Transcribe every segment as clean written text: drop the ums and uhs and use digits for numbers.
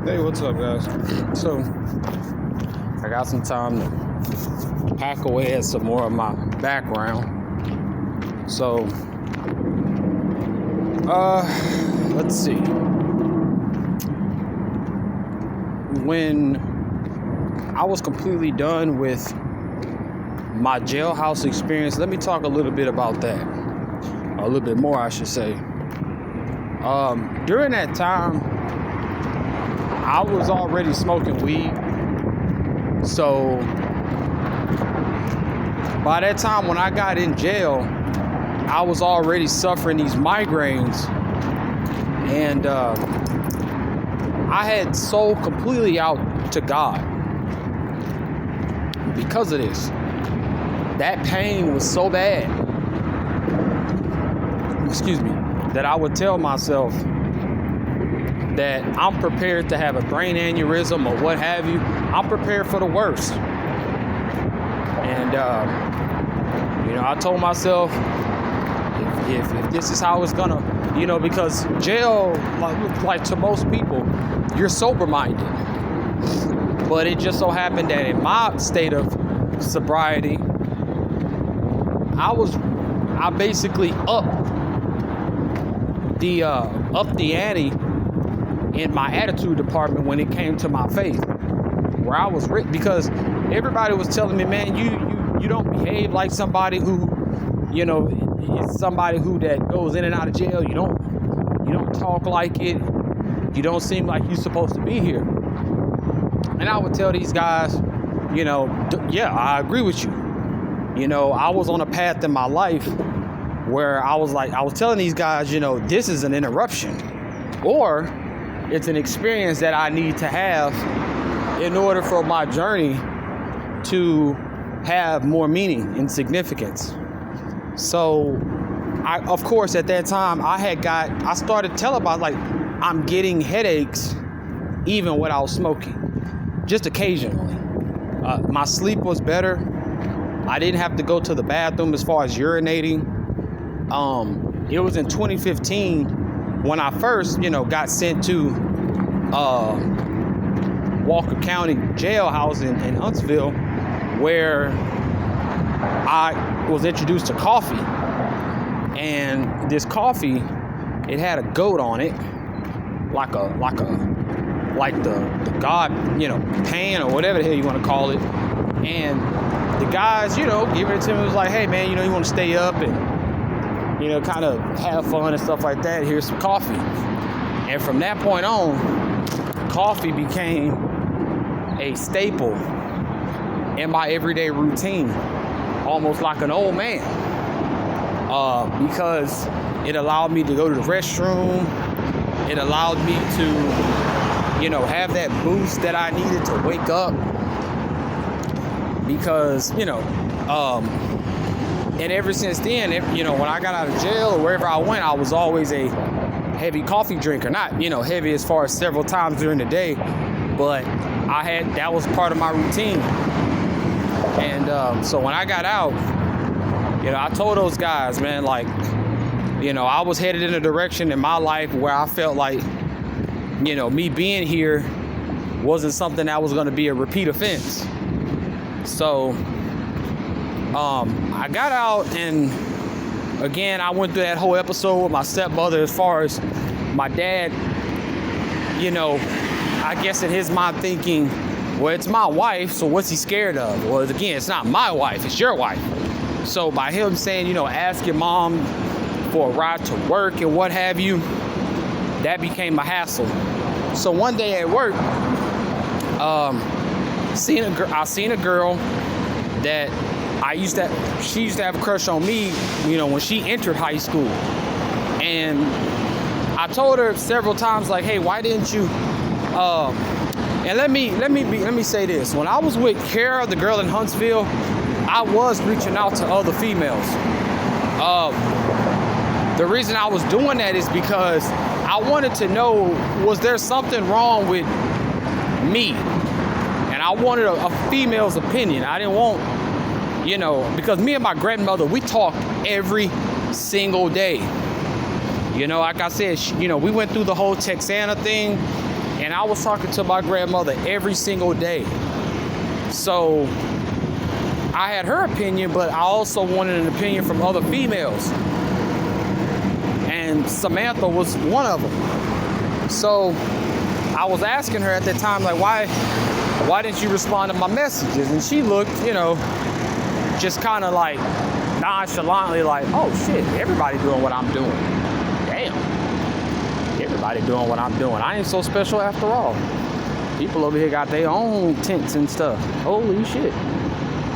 Hey, what's up, guys? So, I got some time to pack away at some more of my background. So, let's see. When I was completely done with my jailhouse experience, let me talk a little bit about that. A little bit more, I should say. During that time, I was already smoking weed. So by that time when I got in jail, I was already suffering these migraines. And I had sold completely out to God because of this. That pain was so bad, that I would tell myself that I'm prepared to have a brain aneurysm or what have you. I'm prepared for the worst. And, I told myself, if this is how it's gonna, because jail, like to most people, you're sober-minded. But it just so happened that in my state of sobriety, I basically upped the ante in my attitude department when it came to my faith, where I was because everybody was telling me, man, you don't behave like somebody who, is somebody who that goes in and out of jail. You don't talk like it. You don't seem like you're supposed to be here. And I would tell these guys, yeah, I agree with you. I was on a path in my life where I was telling these guys, this is an interruption, or it's an experience that I need to have in order for my journey to have more meaning and significance. So, of course, at that time, I started telling about, I'm getting headaches even without smoking, just occasionally. My sleep was better. I didn't have to go to the bathroom as far as urinating. It was in 2015 when I first, got sent to Walker County jailhouse in Huntsville, where I was introduced to coffee. And this coffee, it had a goat on it, like the God, pan or whatever the hell you want to call it. And the guys, giving it to me was like, hey man, you want to stay up and kind of have fun and stuff like that. Here's some coffee. And from that point on, coffee became a staple in my everyday routine, almost like an old man, because it allowed me to go to the restroom. It allowed me to, have that boost that I needed to wake up, because, and ever since then, when I got out of jail or wherever I went, I was always a heavy coffee drinker. Not, heavy as far as several times during the day, but that was part of my routine. And so when I got out, I told those guys, man, I was headed in a direction in my life where I felt like, me being here wasn't something that was going to be a repeat offense. So I got out, and again, I went through that whole episode with my stepmother as far as my dad, I guess in his mind thinking, well, it's my wife, so what's he scared of? Well, again, it's not my wife, it's your wife. So by him saying, ask your mom for a ride to work and what have you, that became a hassle. So one day at work, I seen a girl that she used to have a crush on me, when she entered high school. And I told her several times, hey, why didn't you, and let me say this. When I was with Kara, the girl in Huntsville, I was reaching out to other females. The reason I was doing that is because I wanted to know, was there something wrong with me? And I wanted a female's opinion. I didn't want, because me and my grandmother, we talked every single day. Like I said, we went through the whole Texana thing. And I was talking to my grandmother every single day. So I had her opinion, but I also wanted an opinion from other females. And Samantha was one of them. So I was asking her at that time, like, why didn't you respond to my messages? And she looked, just kind of like nonchalantly like, oh shit, everybody doing what I'm doing. Damn. Everybody doing what I'm doing. I ain't so special after all. People over here got their own tents and stuff. Holy shit.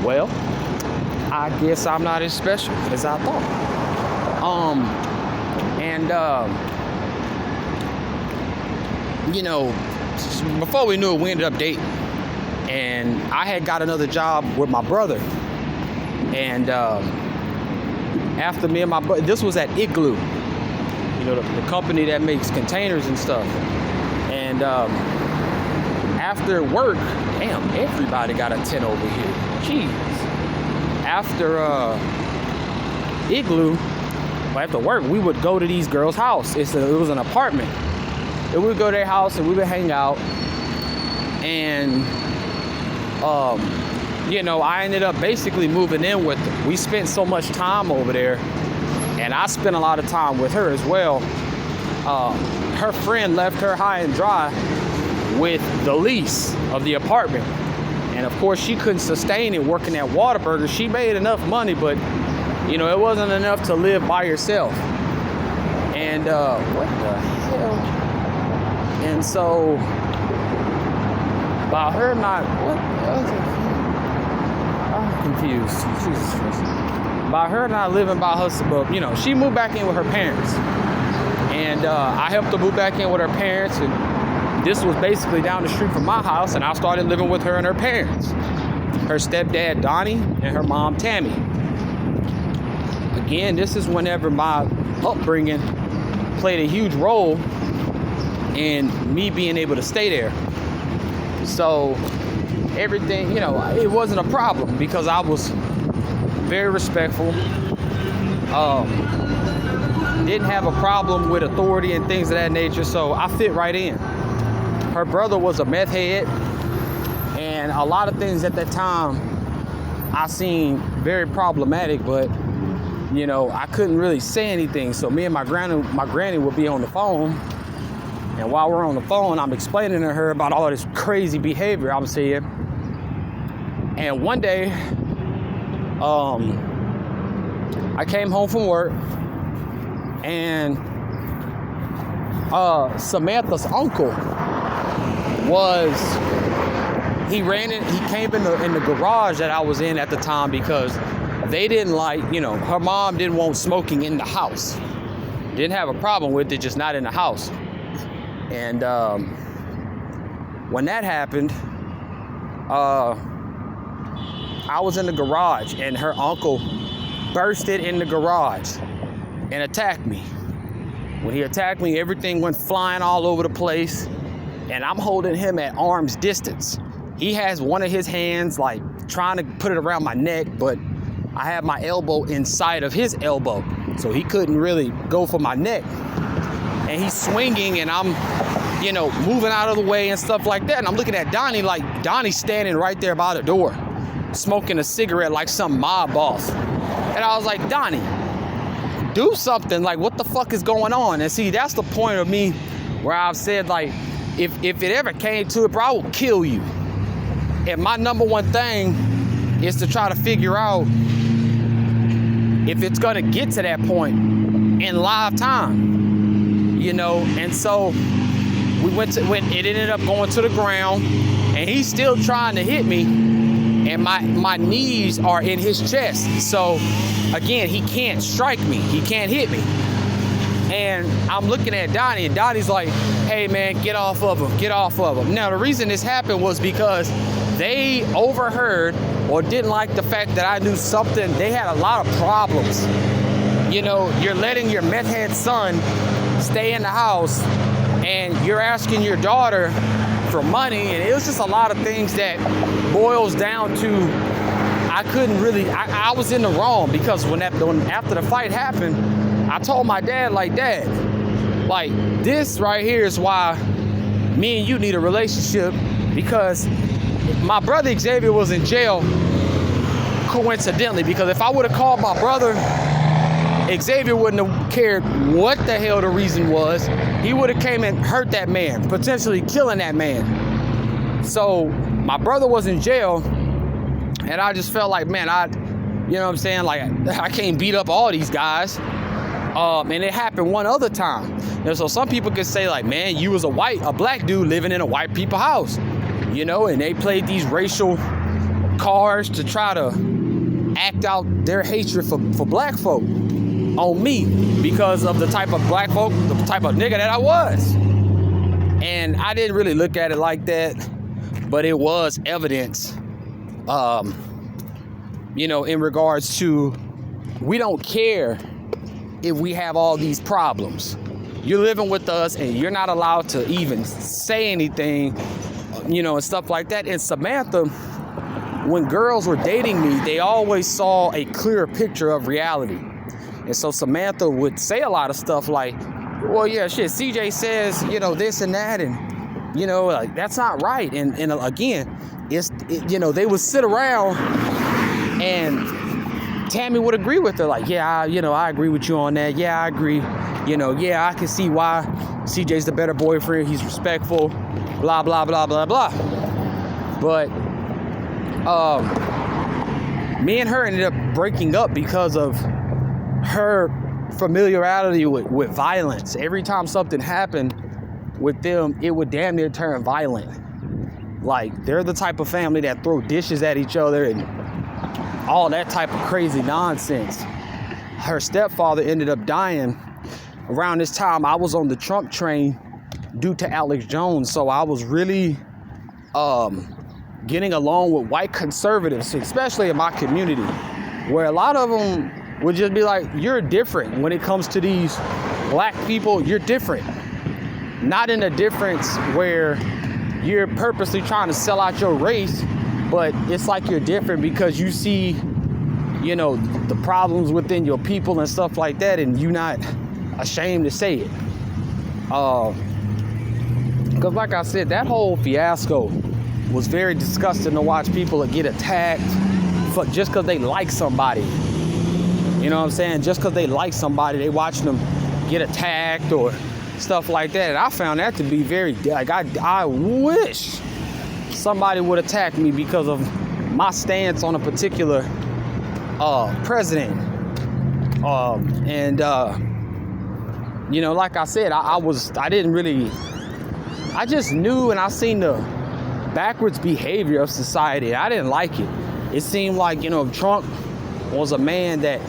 Well, I guess I'm not as special as I thought. Before we knew it, we ended up dating. And I had got another job with my brother. And after me and my brother, this was at Igloo, the company that makes containers and stuff. And after work, damn, everybody got a tent over here. Jeez. After Igloo, after work, we would go to these girls' house. It was an apartment. And we would go to their house and we would hang out. And I ended up basically moving in with them. We spent so much time over there, and I spent a lot of time with her as well. Her friend left her high and dry with the lease of the apartment. And of course, she couldn't sustain it working at Whataburger. She made enough money, but it wasn't enough to live by herself. And what the hell? And so, by her not, I'm confused. Jesus Christ. By her not living by herself, she moved back in with her parents. And I helped her move back in with her parents. And this was basically down the street from my house. And I started living with her and her parents. Her stepdad, Donnie, and her mom, Tammy. Again, this is whenever my upbringing played a huge role in me being able to stay there. So everything, it wasn't a problem because I was very respectful. Didn't have a problem with authority and things of that nature, so I fit right in. Her brother was a meth head, and a lot of things at that time I seen very problematic, but I couldn't really say anything. So me and my granny would be on the phone, and while we're on the phone, I'm explaining to her about all this crazy behavior I was seeing. And one day, I came home from work, and Samantha's uncle he came in the garage that I was in at the time because they didn't her mom didn't want smoking in the house. Didn't have a problem with it, just not in the house. And when that happened, I was in the garage, and her uncle bursted in the garage and attacked me. When he attacked me, everything went flying all over the place, and I'm holding him at arm's distance. He has one of his hands trying to put it around my neck, but I have my elbow inside of his elbow, so he couldn't really go for my neck. And he's swinging, and I'm moving out of the way and stuff like that. And I'm looking at Donnie, Donnie's standing right there by the door, smoking a cigarette like some mob boss. And I was like, Donnie, do something. What the fuck is going on? And see, that's the point of me where I've said, if it ever came to it, bro, I will kill you. And my number one thing is to try to figure out if it's gonna get to that point in live time. And so it ended up going to the ground, and he's still trying to hit me, and my knees are in his chest. So again, he can't strike me, he can't hit me. And I'm looking at Donnie, and Donnie's like, hey man, get off of him. Now the reason this happened was because they overheard or didn't like the fact that I knew something. They had a lot of problems. You're letting your meth head son stay in the house, and you're asking your daughter for money, and it was just a lot of things that boils down to I couldn't really, I was in the wrong, because after the fight happened, I told my dad, Dad, this right here is why me and you need a relationship, because my brother Xavier was in jail coincidentally, because if I would have called my brother, Xavier wouldn't have cared what the hell the reason was. He would have came and hurt that man, potentially killing that man. So my brother was in jail, and I just felt like, man, you know what I'm saying? Like, I can't beat up all these guys. And it happened one other time. And so some people could say, like, man, you was a black dude living in a white people house, you know, and they played these racial cards to try to act out their hatred for black folk on me because of the type of black folk, the type of nigga that I was. And I didn't really look at it like that, but it was evidence, you know, in regards to, we don't care if we have all these problems. You're living with us and you're not allowed to even say anything, you know, and stuff like that. And Samantha, when girls were dating me, they always saw a clearer picture of reality. And so Samantha would say a lot of stuff like, well, yeah, shit, CJ says, you know, this and that, and, you know, like, that's not right. And again, you know, they would sit around and Tammy would agree with her, like, yeah, you know, I agree with you on that. Yeah, I agree. You know, yeah, I can see why CJ's the better boyfriend. He's respectful, blah, blah, blah, blah, blah. But me and her ended up breaking up because of her familiarity with violence. Every time something happened with them, it would damn near turn violent. Like, they're the type of family that throw dishes at each other and all that type of crazy nonsense. Her stepfather ended up dying around this time. I was on the Trump train due to Alex Jones, so I was really getting along with white conservatives, especially in my community, where a lot of them would just be like, you're different when it comes to these black people. You're different. Not in a difference where you're purposely trying to sell out your race, but it's like you're different because you see, you know, the problems within your people and stuff like that, and you're not ashamed to say it. Because like I said, that whole fiasco was very disgusting to watch people get attacked just because they like somebody. You know what I'm saying? Just because they like somebody, they watching them get attacked or stuff like that. And I found that to be very, like, I wish somebody would attack me because of my stance on a particular president. You know, like I said, I just knew, and I seen the backwards behavior of society. I didn't like it. It seemed like, you know, Trump was a man that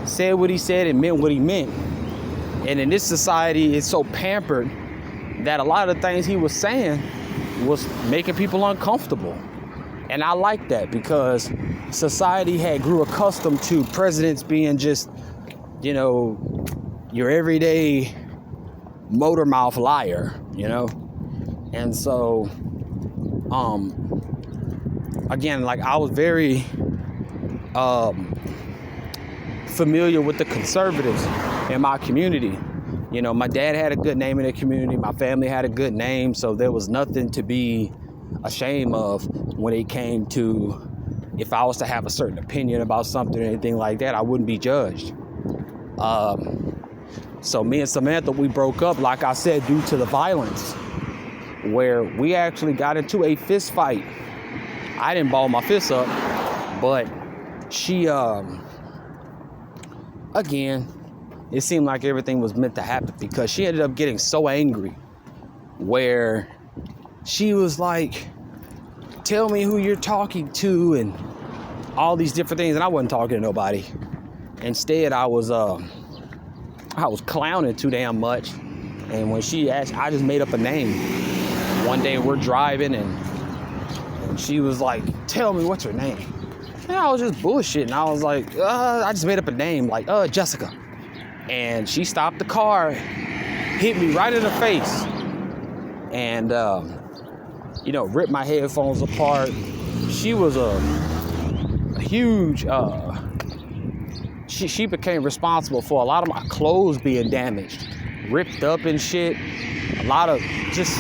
said what he said and meant what he meant. And in this society, it's so pampered that a lot of the things he was saying was making people uncomfortable. And I like that, because society had grew accustomed to presidents being just, you know, your everyday motor mouth liar, you know? And so, again, like, I was very familiar with the conservatives in my community. You know, my dad had a good name in the community. My family had a good name. So there was nothing to be ashamed of when it came to, if I was to have a certain opinion about something or anything like that, I wouldn't be judged. So me and Samantha, we broke up, like I said, due to the violence, where we actually got into a fist fight. I didn't ball my fist up, but she, again, it seemed like everything was meant to happen, because she ended up getting so angry where she was like, tell me who you're talking to and all these different things. And I wasn't talking to nobody. Instead, I was clowning too damn much. And when she asked, I just made up a name. One day we're driving and she was like, tell me, what's your name? And I was just bullshitting. I was like, I just made up a name, like, Jessica. And she stopped the car, hit me right in the face, and, you know, ripped my headphones apart. She was a huge, she became responsible for a lot of my clothes being damaged. ripped up and shit. A lot of just,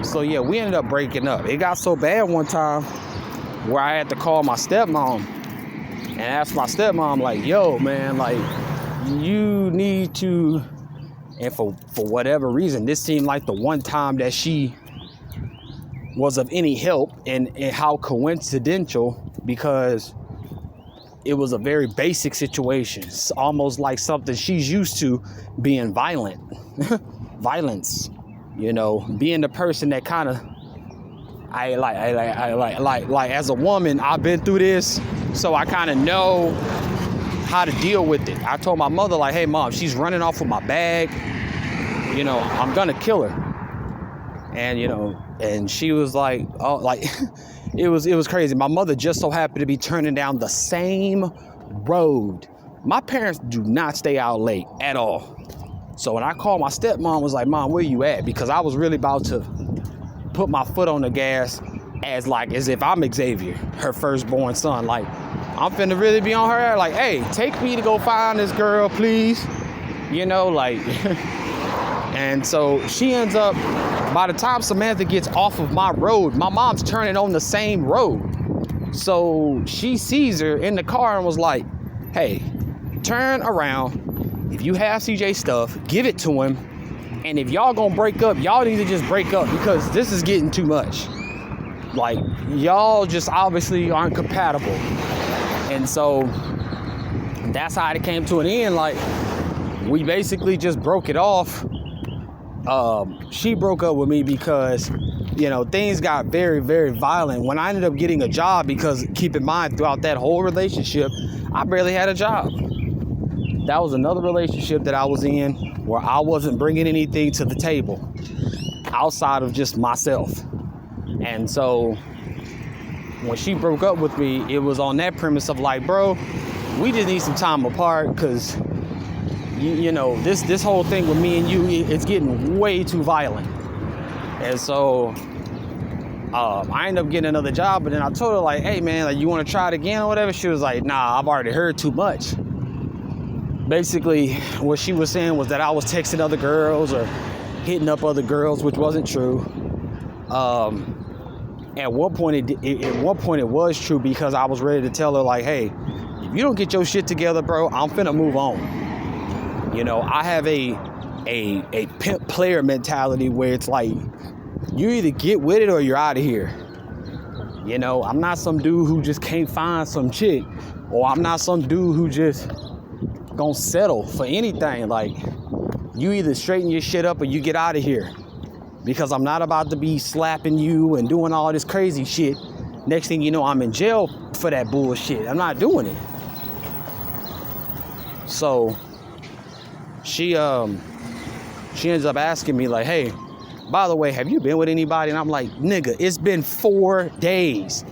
So yeah, we ended up breaking up. It got so bad one time where I had to call my stepmom and ask my stepmom, like, yo, man, like, you need to, and for whatever reason, this seemed like the one time that she was of any help, and how coincidental, because it was a very basic situation. It's almost like something she's used to, being violent. Violence, you know, being the person that kind of, I like as a woman, I've been through this, so I kind of know how to deal with it. I told my mother, like, hey mom, she's running off with my bag, you know, I'm gonna kill her. And you know, and she was like, oh, like it was crazy. My mother just so happened to be turning down the same road. My parents do not stay out late at all. So when I called my stepmom, was like, mom, where you at? Because I was really about to put my foot on the gas, as if I'm Xavier, her firstborn son. Like, I'm finna really be on her, like, hey, take me to go find this girl, please. You know, like, and so she ends up, by the time Samantha gets off of my road, my mom's turning on the same road. So she sees her in the car and was like, hey, turn around. If you have CJ stuff, give it to him. And if y'all gonna break up, y'all need to just break up, because this is getting too much. Like, y'all just obviously aren't compatible. And so that's how it came to an end. Like, we basically just broke it off. She broke up with me because, you know, things got very, very violent when I ended up getting a job, because keep in mind, throughout that whole relationship, I barely had a job. That was another relationship that I was in where I wasn't bringing anything to the table outside of just myself. And so when she broke up with me, it was on that premise of like, bro, we just need some time apart, because you know, this whole thing with me and you, it's getting way too violent. And so I ended up getting another job, but then I told her, like, hey man, like, you want to try it again or whatever? She was like, nah, I've already heard too much. Basically, what she was saying was that I was texting other girls or hitting up other girls, which wasn't true. At one point it was true, because I was ready to tell her, like, hey, if you don't get your shit together, bro, I'm finna move on. You know, I have a pimp player mentality where it's like, you either get with it or you're out of here. You know, I'm not some dude who just can't find some chick, or I'm not some dude who just gonna settle for anything. Like, you either straighten your shit up or you get out of here, because I'm not about to be slapping you and doing all this crazy shit. Next thing you know, I'm in jail for that bullshit. I'm not doing it. So she ends up asking me, like, hey, by the way, have you been with anybody? And I'm like, nigga, it's been 4 days.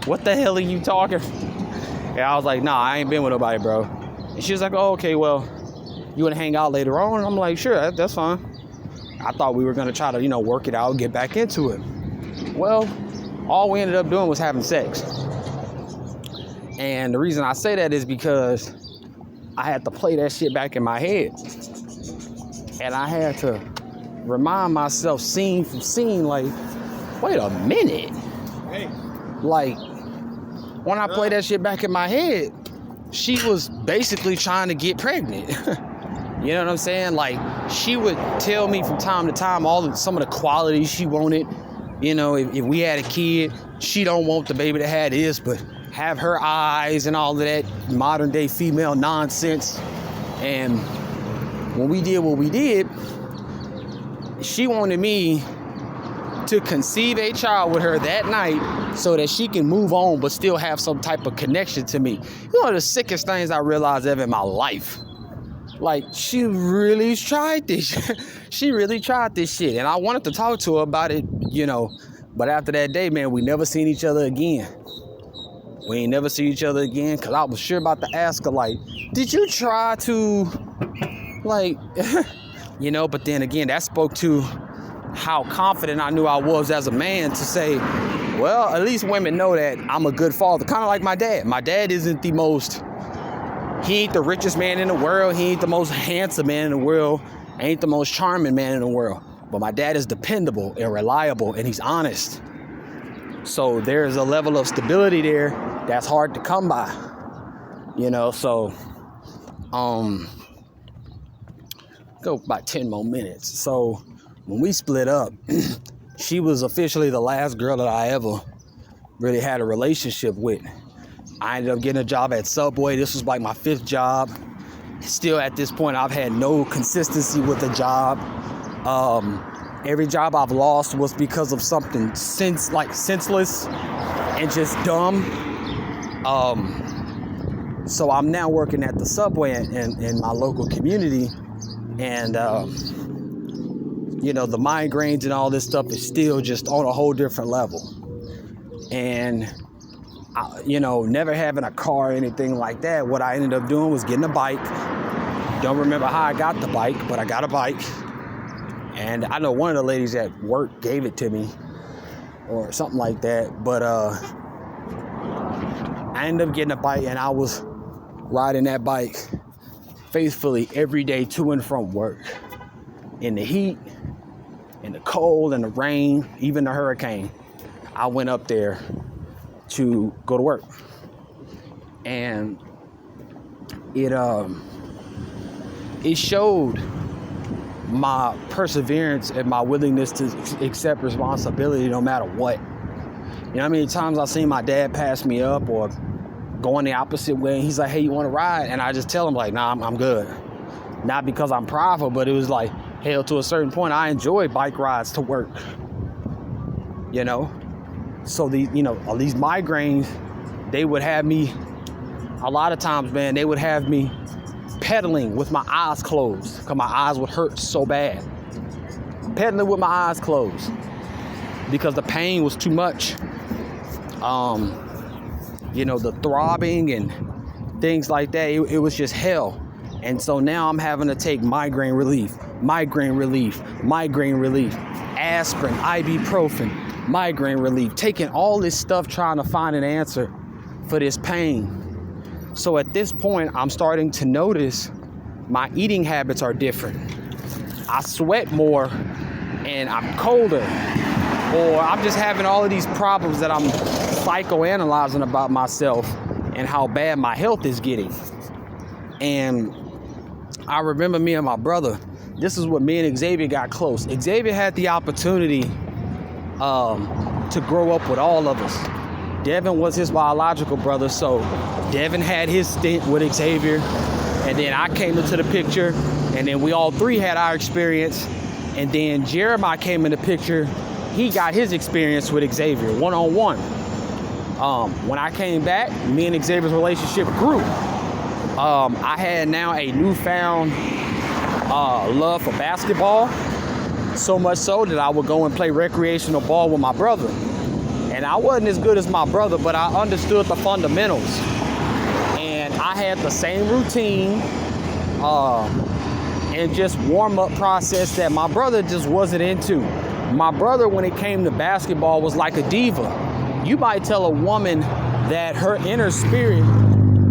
What the hell are you talking? And I was like, nah, I ain't been with nobody, bro. And she was like, oh, okay, well, you want to hang out later on? And I'm like, sure, that's fine. I thought we were going to try to, you know, work it out, get back into it. Well, all we ended up doing was having sex. And the reason I say that is because I had to play that shit back in my head. And I had to remind myself scene from scene, like, wait a minute. Hey. Like, when I play that shit back in my head, she was basically trying to get pregnant. You know what I'm saying? Like, she would tell me from time to time some of the qualities she wanted. You know, if we had a kid, she don't want the baby to have this, but have her eyes and all of that modern day female nonsense. And when we did what we did, she wanted me to conceive a child with her that night so that she can move on but still have some type of connection to me. You know, the sickest things I realized ever in my life. Like, she really tried this. She really tried this shit. And I wanted to talk to her about it, you know. But after that day, man, we never seen each other again. We ain't never see each other again, because I was sure about to ask her, like, did you try to, like, you know, but then again, that spoke to how confident I knew I was as a man to say, well, at least women know that I'm a good father. Kind of like my dad. My dad isn't he ain't the richest man in the world. He ain't the most handsome man in the world. I ain't the most charming man in the world, but my dad is dependable and reliable, and he's honest. So there's a level of stability there that's hard to come by, you know. So go about 10 more minutes. So when we split up, she was officially the last girl that I ever really had a relationship with. I ended up getting a job at Subway. This was like my 5th job. Still at this point, I've had no consistency with a job. Every job I've lost was because of something senseless and just dumb. So I'm now working at the Subway in my local community, and you know, the migraines and all this stuff is still just on a whole different level. And you know, never having a car or anything like that, what I ended up doing was getting a bike. Don't remember how I got the bike, but I got a bike. And I know one of the ladies at work gave it to me or something like that. But I ended up getting a bike, and I was riding that bike faithfully every day to and from work. In the heat, in the cold, in the rain, even the hurricane, I went up there to go to work. And it showed my perseverance and my willingness to accept responsibility no matter what. You know how many times I've seen my dad pass me up or going the opposite way, and he's like, hey, you want to ride? And I just tell him like, nah, I'm good. Not because I'm prideful, but it was like, hell, to a certain point, I enjoy bike rides to work, you know? So these migraines, they would have me, a lot of times, man, they would have me pedaling with my eyes closed because my eyes would hurt so bad. Pedaling with my eyes closed because the pain was too much. You know, the throbbing and things like that, it was just hell. And so now I'm having to take migraine relief, aspirin, ibuprofen, migraine relief, taking all this stuff trying to find an answer for this pain. So at this point, I'm starting to notice my eating habits are different. I sweat more and I'm colder, or I'm just having all of these problems that I'm psychoanalyzing about myself and how bad my health is getting. And I remember me and my brother, this is what me and Xavier got close. Xavier had the opportunity to grow up with all of us. Devin was his biological brother, so Devin had his stint with Xavier, and then I came into the picture, and then we all three had our experience, and then Jeremiah came in the picture. He got his experience with Xavier one-on-one. When I came back, me and Xavier's relationship grew. I had now a newfound love for basketball, so much so that I would go and play recreational ball with my brother. And I wasn't as good as my brother, but I understood the fundamentals. And I had the same routine and just warm-up process that my brother just wasn't into. My brother, when it came to basketball, was like a diva. You might tell a woman that her inner spirit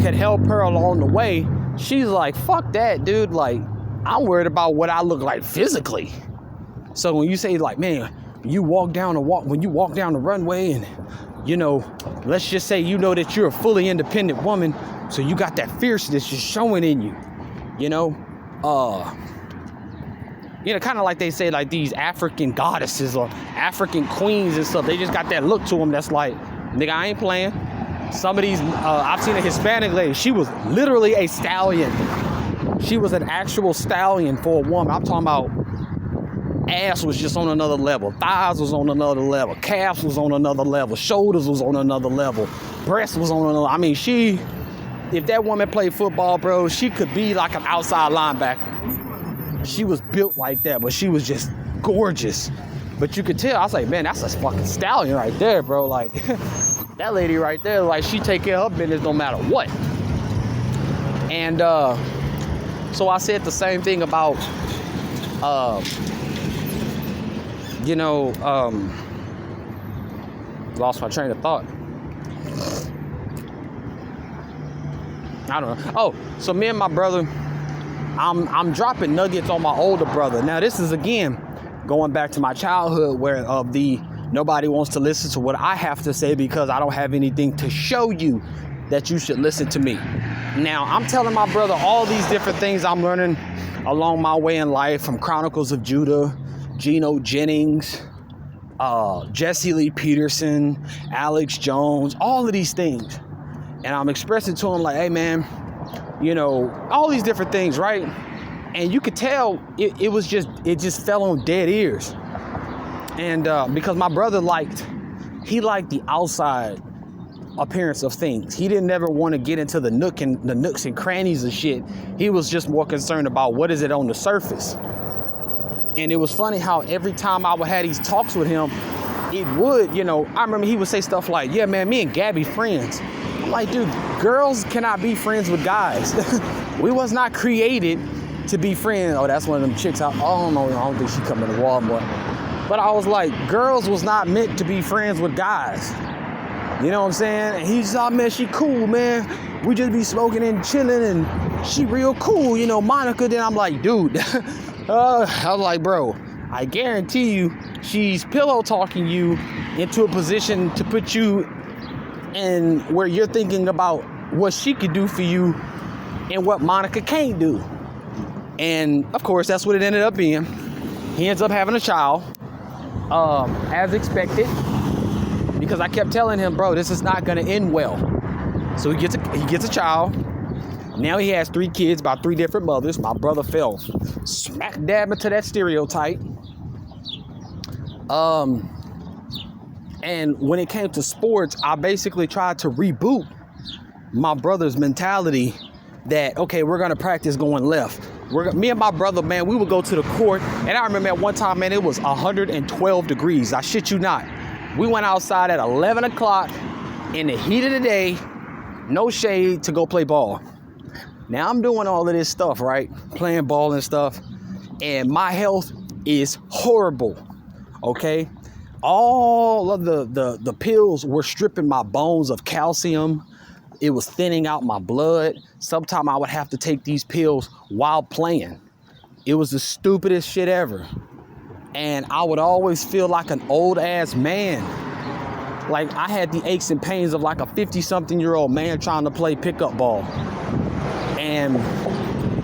could help her along the way. She's like, fuck that, dude. Like, I'm worried about what I look like physically. So when you say like, man, when you walk down the runway and, you know, let's just say, you know, that you're a fully independent woman. So you got that fierceness just showing in you, you know, kind of like they say, like these African goddesses or African queens and stuff. They just got that look to them that's like, nigga, I ain't playing. Some of these, I've seen a Hispanic lady. She was literally a stallion. She was an actual stallion for a woman. I'm talking about ass was just on another level. Thighs was on another level. Calves was on another level. Shoulders was on another level. Breast was on another. I mean, if that woman played football, bro, she could be like an outside linebacker. She was built like that, but she was just gorgeous. But you could tell, I was like, man, that's a fucking stallion right there, bro. Like, that lady right there, like, she take care of her business no matter what. And so I said the same thing about, lost my train of thought. I don't know. Oh, so me and my brother, I'm dropping nuggets on my older brother. Now this is again going back to my childhood where of the nobody wants to listen to what I have to say because I don't have anything to show you that you should listen to me. Now I'm telling my brother all these different things I'm learning along my way in life, from Chronicles of Judah, Geno Jennings, Jesse Lee Peterson, Alex Jones, all of these things. And I'm expressing to him like, hey man, you know, all these different things, right? And you could tell it just fell on dead ears. And because my brother liked the outside appearance of things. He didn't ever want to get into the nooks and crannies of shit. He was just more concerned about what is it on the surface. And it was funny how every time I would have these talks with him, it would, you know, I remember he would say stuff like, yeah, man, me and Gabby friends. I'm like, dude, girls cannot be friends with guys. We was not created to be friends. Oh, that's one of them chicks. I don't think she coming to Walmart. But I was like, girls was not meant to be friends with guys. You know what I'm saying? And he's like, man, she cool, man. We just be smoking and chilling and she real cool, you know, Monica. Then I'm like, dude, I was like, bro, I guarantee you she's pillow talking you into a position to put you in where you're thinking about what she could do for you and what Monica can't do. And of course, that's what it ended up being. He ends up having a child, as expected. Because I kept telling him, bro, this is not going to end well. So he gets a child. Now he has 3 kids by 3 different mothers. My brother fell smack dab into that stereotype. And when it came to sports, I basically tried to reboot my brother's mentality that, okay, we're going to practice going left. Me and my brother, man, we would go to the court. And I remember at one time, man, it was 112 degrees. I shit you not. We went outside at 11 o'clock in the heat of the day, no shade, to go play ball. Now I'm doing all of this stuff, right? Playing ball and stuff. And my health is horrible, okay? All of the pills were stripping my bones of calcium. It was thinning out my blood. Sometimes I would have to take these pills while playing. It was the stupidest shit ever. And I would always feel like an old ass man. Like I had the aches and pains of like a 50-something-year-old man trying to play pickup ball. And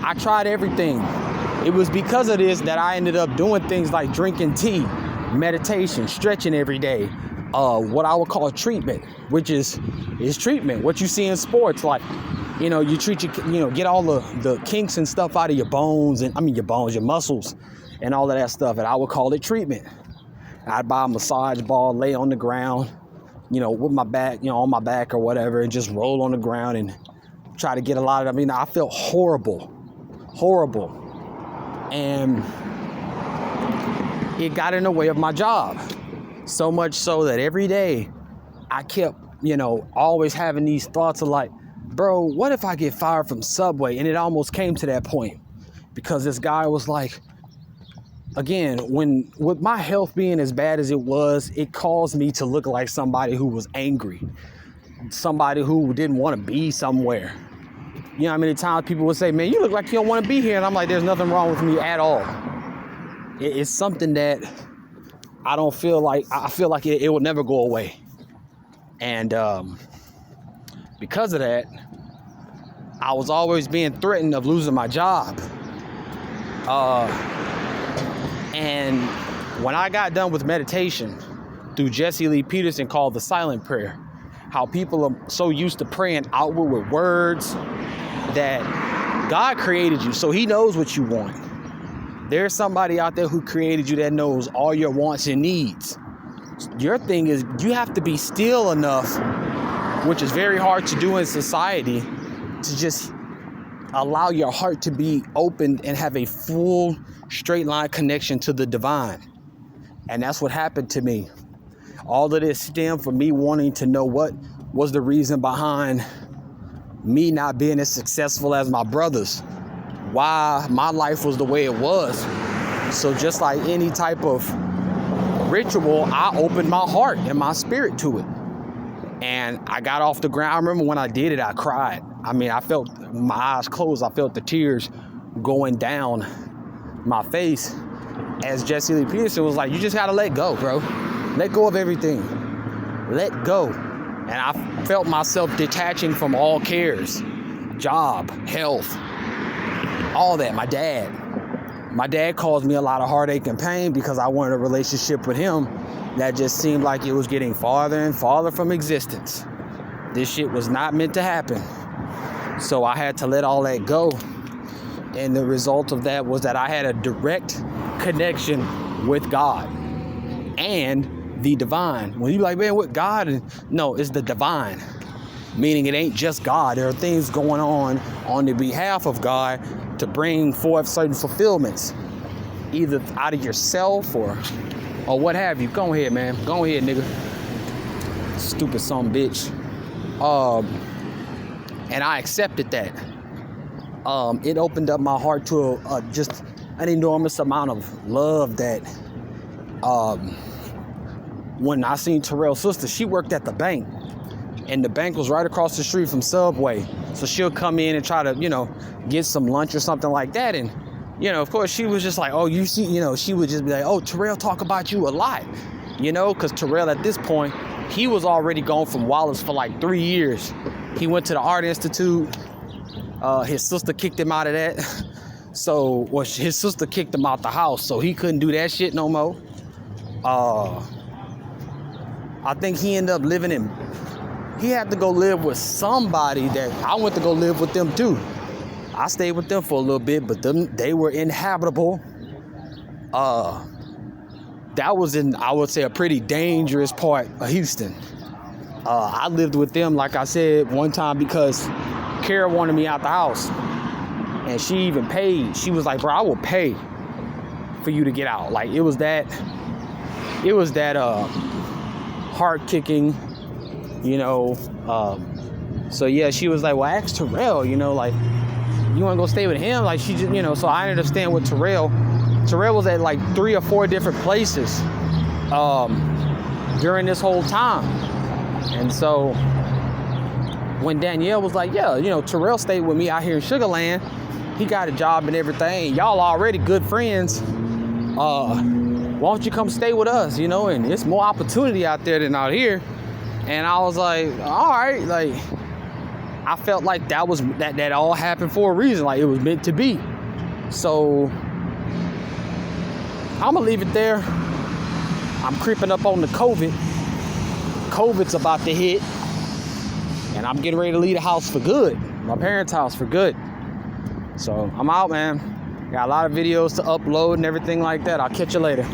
I tried everything. It was because of this that I ended up doing things like drinking tea, meditation, stretching every day. What I would call treatment, which is treatment. What you see in sports, like, you know, you treat get all the kinks and stuff out of your bones, your muscles, and all of that stuff. And I would call it treatment. I'd buy a massage ball, lay on the ground, you know, with my back, you know, on my back or whatever, and just roll on the ground and try to get a lot of, I felt horrible. And it got in the way of my job. So much so that every day I kept, always having these thoughts of like, bro, what if I get fired from Subway? And it almost came to that point because this guy was like, again, with my health being as bad as it was, it caused me to look like somebody who was angry, somebody who didn't want to be somewhere. You know how many times people would say, man, you look like you don't want to be here. And I'm like, there's nothing wrong with me at all. It's something that I feel like it will never go away. And because of that, I was always being threatened of losing my job. And when I got done with meditation through Jesse Lee Peterson called the silent prayer, how people are so used to praying outward with words that God created you, so he knows what you want. There's somebody out there who created you that knows all your wants and needs. Your thing is you have to be still enough, which is very hard to do in society, to just allow your heart to be opened and have a full straight line connection to the divine. And that's what happened to me. All of this stemmed from me wanting to know what was the reason behind me not being as successful as my brothers, why my life was the way it was. So just like any type of ritual, I opened my heart and my spirit to it. And I got off the ground. I remember when I did it, I cried. I felt my eyes closed. I felt the tears going down my face as Jesse Lee Peterson was like, you just gotta let go, bro. Let go of everything. Let go. And I felt myself detaching from all cares. Job, health, all that. My dad caused me a lot of heartache and pain because I wanted a relationship with him that just seemed like it was getting farther and farther from existence. This shit was not meant to happen. So I had to let all that go. And the result of that was that I had a direct connection with God and the divine. When you're like, man, what God? No, it's the divine. Meaning it ain't just God. There are things going on the behalf of God to bring forth certain fulfillments, either out of yourself or what have you. Go ahead, man. Go ahead, nigga. Stupid son of a bitch. And I accepted that. It opened up my heart to just an enormous amount of love that when I seen Terrell's sister, she worked at the bank. And the bank was right across the street from Subway. So she'll come in and try to, get some lunch or something like that. And, of course, she was just like, oh, you see, she would just be like, oh, Terrell talk about you a lot. Because Terrell at this point, he was already gone from Wallace for like 3 years. He went to the Art Institute. His sister kicked him out of that. So, his sister kicked him out the house. So he couldn't do that shit no more. I think he ended up he had to go live with somebody that I went to go live with them too. I stayed with them for a little bit, but they were inhabitable. That was in, I would say, a pretty dangerous part of Houston. I lived with them, like I said, one time because Kara wanted me out the house. And she even paid. She was like, bro, I will pay for you to get out. Like, it was that heart-kicking, so yeah, she was like, well, ask Terrell, like, you want to go stay with him? Like, she just, so I understand with Terrell was at like 3 or 4 different places during this whole time. And so when Danielle was like, yeah, Terrell stayed with me out here in Sugar Land, he got a job and everything, y'all already good friends, why don't you come stay with us, and it's more opportunity out there than out here. And I was like, all right, like, I felt like that all happened for a reason, like it was meant to be. So I'm gonna leave it there. I'm creeping up on the COVID. COVID's about to hit, and I'm getting ready to leave the house for good, my parents' house for good. So I'm out, man. Got a lot of videos to upload and everything like that. I'll catch you later.